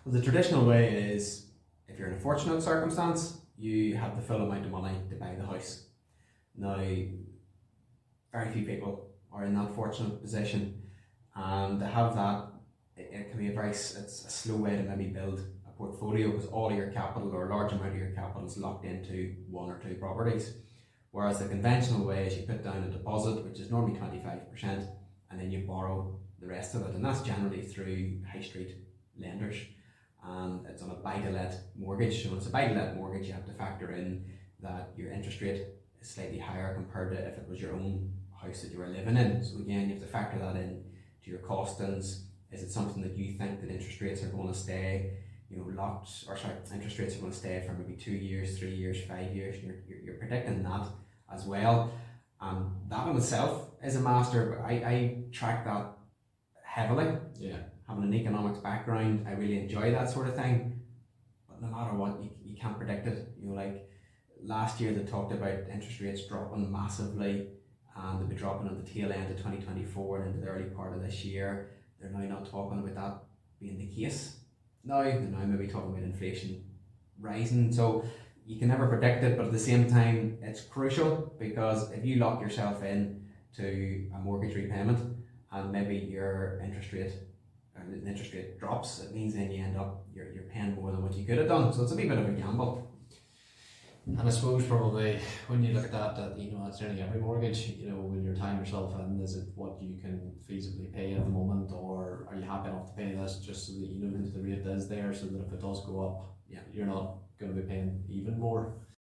Well, the traditional way is if you're in a fortunate circumstance, you have the full amount of money to buy the house. Now, very few people are in that fortunate position, and to have that, it can be it's a slow way to maybe build a portfolio because all of your capital or a large amount of your capital is locked into one or two properties. Whereas the conventional way is you put down a deposit, which is normally 25%, and then you borrow the rest of it, and that's generally through high street lenders. And it's on a buy-to-let mortgage. So when it's a buy-to-let mortgage, you have to factor in that your interest rate is slightly higher compared to if it was your own house that you were living in. So again, you have to factor that in to your costings. Is it something that you think that interest rates are going to stay, interest rates are going to stay for maybe 2 years, 3 years, 5 years? You're predicting that as well. That in itself is a master, but I track that heavily. Yeah. Having an economics background, I really enjoy that sort of thing. But no matter what, you can't predict it. Like last year they talked about interest rates dropping massively, and they'll be dropping at the tail end of 2024 and into the early part of this year. They're now not talking about that being the case. They're now maybe talking about inflation rising. So you can never predict it, but at the same time, it's crucial because if you lock yourself in to a mortgage repayment and maybe your interest rate drops, it means then you end up you're paying more than what you could have done. So it's a wee bit of a gamble. And I suppose probably when you look at that it's nearly every mortgage, when you're tying yourself in, is it what you can feasibly pay at the moment, or are you happy enough to pay this just so that you know that the rate is there so that if it does go up, you're not going to be paying even more?